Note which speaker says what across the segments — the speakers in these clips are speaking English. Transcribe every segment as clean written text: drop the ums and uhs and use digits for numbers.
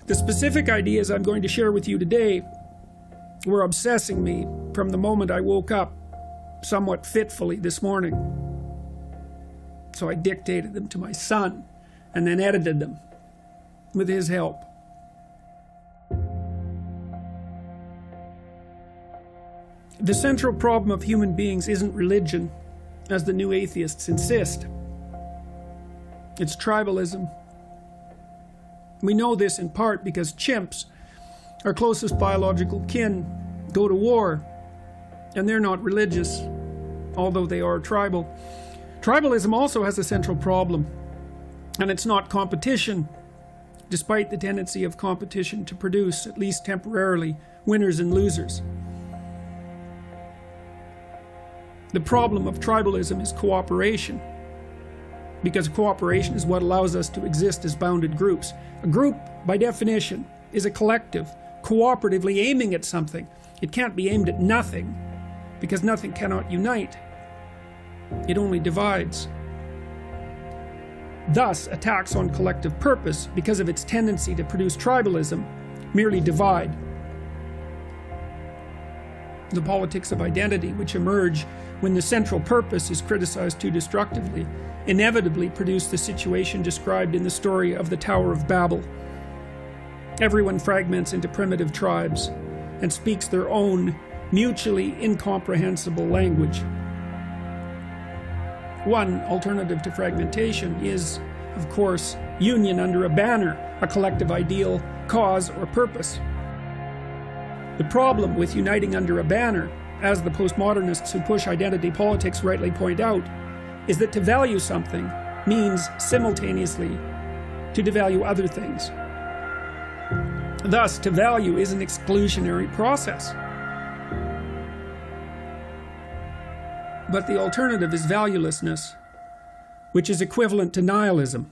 Speaker 1: The specific ideas I'm going to share with you today were obsessing me from the moment I woke up somewhat fitfully this morning. So I dictated them to my son and then edited them with his help. The central problem of human beings isn't religion, as the new atheists insist. It's tribalism. We know this in part because chimps, our closest biological kin, go to war, and they're not religious, although they are tribal. Tribalism also has a central problem, and it's not competition, despite the tendency of competition to produce, at least temporarily, winners and losers. The problem of tribalism is cooperation, because cooperation is what allows us to exist as bounded groups. A group, by definition, is a collective, cooperatively aiming at something. It can't be aimed at nothing, because nothing cannot unite. It only divides. Thus, attacks on collective purpose, because of its tendency to produce tribalism, merely divide. The politics of identity, which emerge when the central purpose is criticized too destructively, inevitably produce the situation described in the story of the Tower of Babel. Everyone fragments into primitive tribes and speaks their own mutually incomprehensible language. One alternative to fragmentation is, of course, union under a banner, a collective ideal, cause, or purpose. The problem with uniting under a banner, as the postmodernists who push identity politics rightly point out, is that to value something means simultaneously to devalue other things. Thus, to value is an exclusionary process. But the alternative is valuelessness, which is equivalent to nihilism.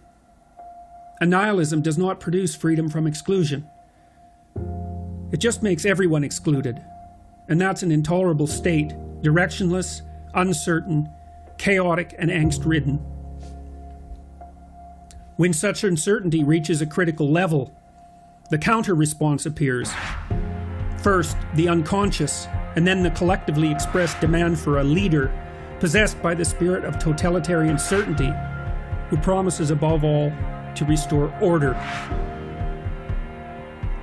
Speaker 1: And nihilism does not produce freedom from exclusion. It just makes everyone excluded. And that's an intolerable state, directionless, uncertain, chaotic, and angst-ridden. When such uncertainty reaches a critical level, the counter-response appears. First, the unconscious, and then the collectively expressed demand for a leader possessed by the spirit of totalitarian certainty, who promises above all to restore order.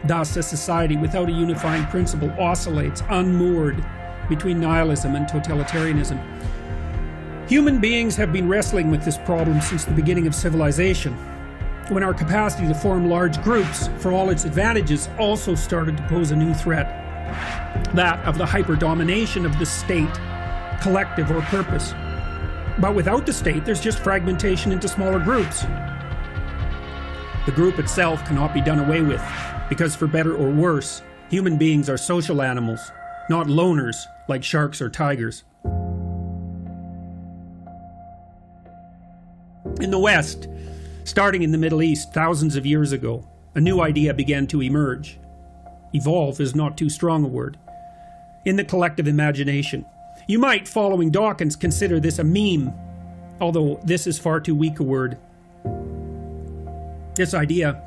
Speaker 1: Thus, a society without a unifying principle oscillates, unmoored, between nihilism and totalitarianism. Human beings have been wrestling with this problem since the beginning of civilization, when our capacity to form large groups, for all its advantages, also started to pose a new threat, that of the hyper-domination of the state, collective or purpose. But without the state, there's just fragmentation into smaller groups. The group itself cannot be done away with, because for better or worse, human beings are social animals, not loners like sharks or tigers. In the West, starting in the Middle East thousands of years ago, a new idea began to emerge. Evolve is not too strong a word. In the collective imagination. You might, following Dawkins, consider this a meme, although this is far too weak a word. This idea,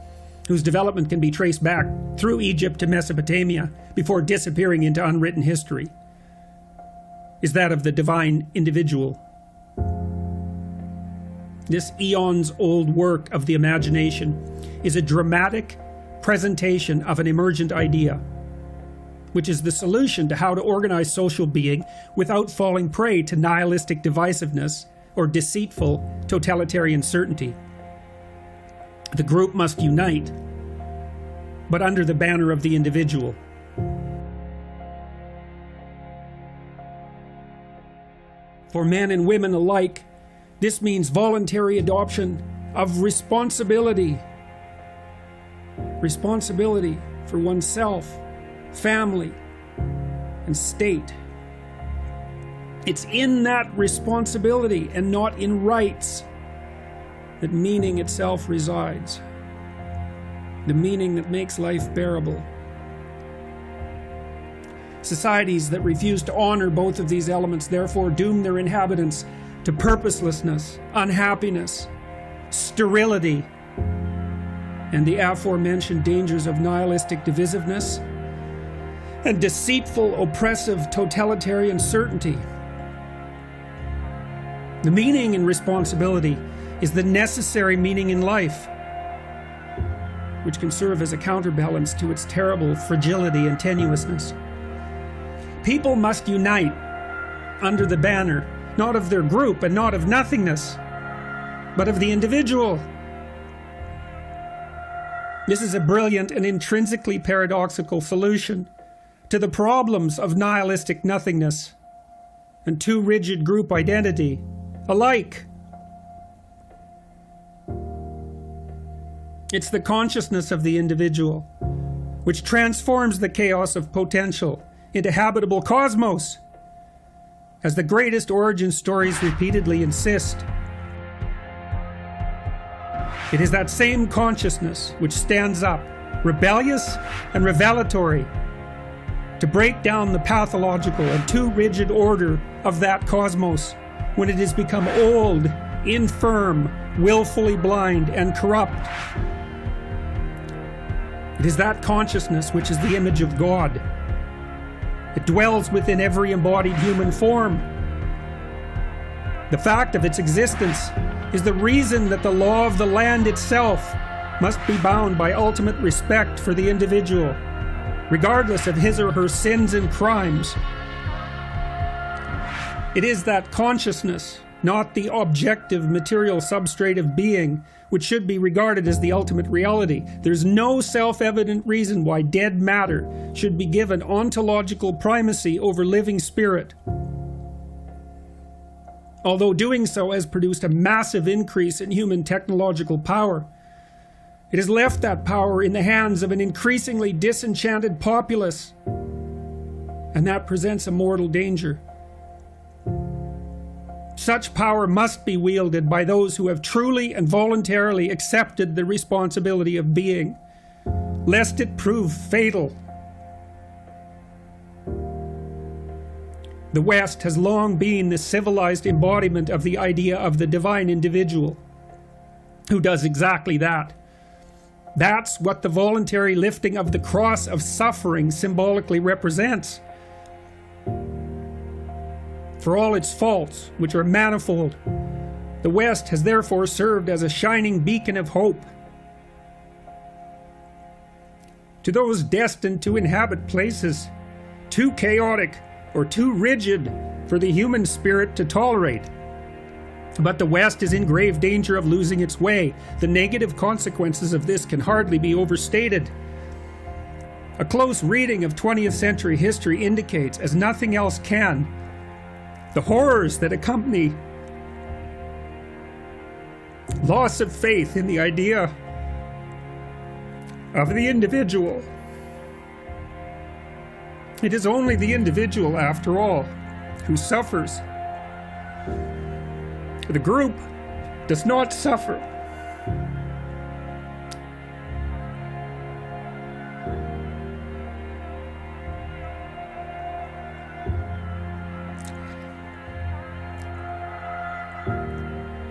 Speaker 1: whose development can be traced back through Egypt to Mesopotamia before disappearing into unwritten history, is that of the divine individual. This eons-old work of the imagination is a dramatic presentation of an emergent idea, which is the solution to how to organize social being without falling prey to nihilistic divisiveness or deceitful totalitarian certainty. The group must unite, but under the banner of the individual. For men and women alike, this means voluntary adoption of responsibility. Responsibility for oneself, family, and state. It's in that responsibility and not in rights that meaning itself resides. The meaning that makes life bearable. Societies that refuse to honor both of these elements therefore doom their inhabitants to purposelessness, unhappiness, sterility, and the aforementioned dangers of nihilistic divisiveness and deceitful, oppressive, totalitarian certainty. The meaning in responsibility is the necessary meaning in life, which can serve as a counterbalance to its terrible fragility and tenuousness. People must unite under the banner, not of their group and not of nothingness, but of the individual. This is a brilliant and intrinsically paradoxical solution to the problems of nihilistic nothingness and too rigid group identity alike. It's the consciousness of the individual which transforms the chaos of potential into habitable cosmos, as the greatest origin stories repeatedly insist. It is that same consciousness which stands up, rebellious and revelatory, to break down the pathological and too rigid order of that cosmos when it has become old, infirm, willfully blind, and corrupt. It is that consciousness which is the image of God. It dwells within every embodied human form. The fact of its existence is the reason that the law of the land itself must be bound by ultimate respect for the individual, regardless of his or her sins and crimes. It is that consciousness, not the objective material substrate of being, which should be regarded as the ultimate reality. There's no self-evident reason why dead matter should be given ontological primacy over living spirit, although doing so has produced a massive increase in human technological power. It has left that power in the hands of an increasingly disenchanted populace, and that presents a mortal danger. Such power must be wielded by those who have truly and voluntarily accepted the responsibility of being, lest it prove fatal. The West has long been the civilized embodiment of the idea of the divine individual, who does exactly that. That's what the voluntary lifting of the cross of suffering symbolically represents. For all its faults, which are manifold, the West has therefore served as a shining beacon of hope. To those destined to inhabit places too chaotic or too rigid for the human spirit to tolerate. But the West is in grave danger of losing its way. The negative consequences of this can hardly be overstated. A close reading of 20th century history indicates, as nothing else can, the horrors that accompany loss of faith in the idea of the individual. It is only the individual, after all, who suffers. The group does not suffer.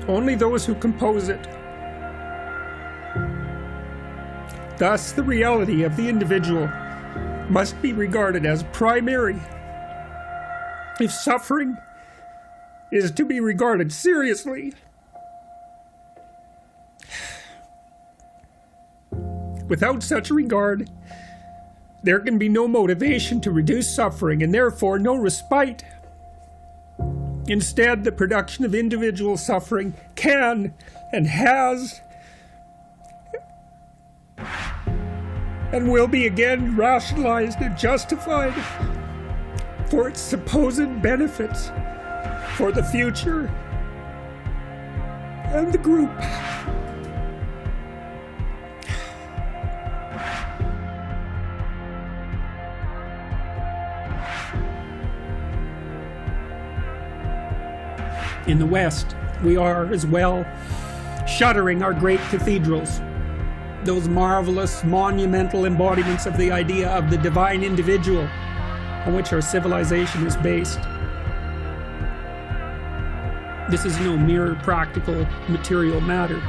Speaker 1: Only those who compose it. Thus, the reality of the individual must be regarded as primary. If suffering is to be regarded seriously, without such regard, there can be no motivation to reduce suffering and therefore no respite. Instead, the production of individual suffering can and has and will be again rationalized and justified for its supposed benefits for the future and the group. In the West, we are, as well, shuttering our great cathedrals, those marvelous, monumental embodiments of the idea of the divine individual on which our civilization is based. This is no mere practical, material matter.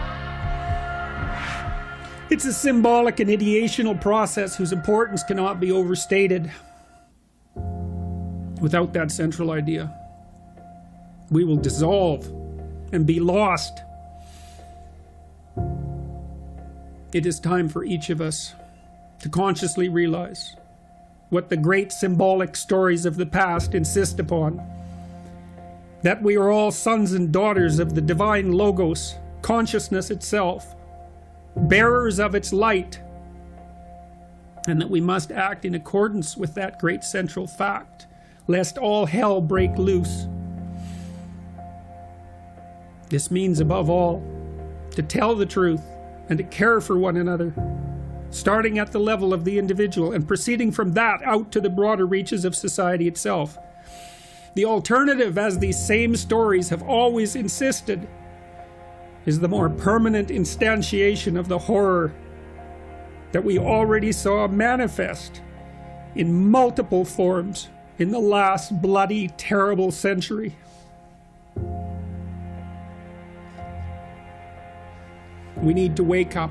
Speaker 1: It's a symbolic and ideational process whose importance cannot be overstated. Without that central idea, we will dissolve and be lost. It is time for each of us to consciously realize what the great symbolic stories of the past insist upon: that we are all sons and daughters of the divine Logos, consciousness itself, bearers of its light, and that we must act in accordance with that great central fact, lest all hell break loose. This means, above all, to tell the truth and to care for one another, starting at the level of the individual and proceeding from that out to the broader reaches of society itself. The alternative, as these same stories have always insisted, is the more permanent instantiation of the horror that we already saw manifest in multiple forms in the last bloody, terrible century. We need to wake up,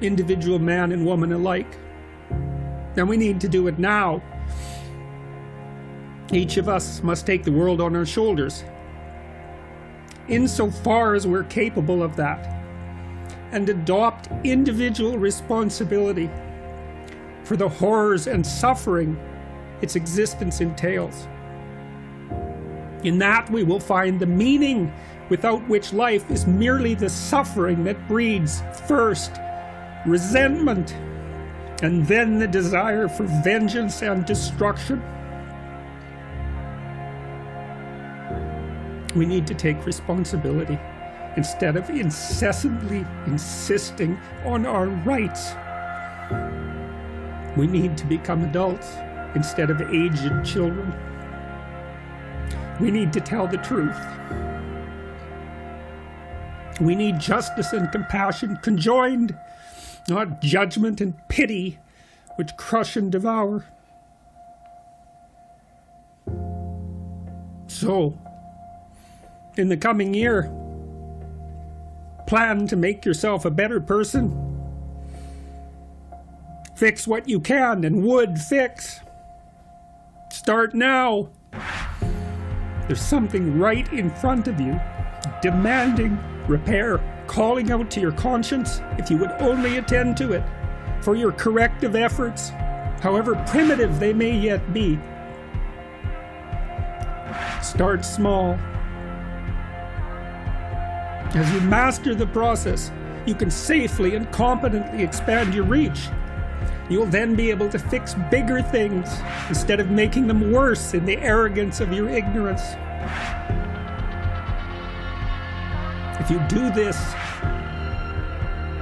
Speaker 1: individual man and woman alike. And we need to do it now. Each of us must take the world on our shoulders, insofar as we're capable of that, and adopt individual responsibility for the horrors and suffering its existence entails. In that we will find the meaning without which life is merely the suffering that breeds, first, resentment, and then the desire for vengeance and destruction. We need to take responsibility instead of incessantly insisting on our rights. We need to become adults instead of aged children. We need to tell the truth. We need justice and compassion conjoined, not judgment and pity, which crush and devour. So, in the coming year, plan to make yourself a better person. Fix what you can and would fix. Start now. There's something right in front of you, demanding repair, calling out to your conscience, if you would only attend to it, for your corrective efforts, however primitive they may yet be. Start small. As you master the process, you can safely and competently expand your reach. You'll then be able to fix bigger things instead of making them worse in the arrogance of your ignorance. If you do this,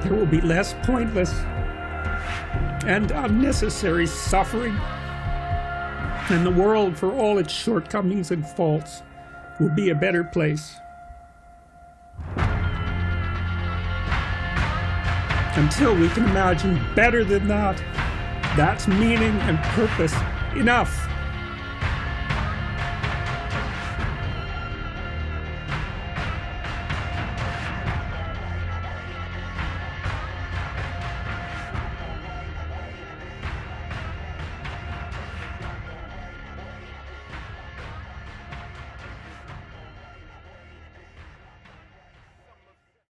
Speaker 1: there will be less pointless and unnecessary suffering, and the world, for all its shortcomings and faults, will be a better place. Until we can imagine better than that, that's meaning and purpose enough.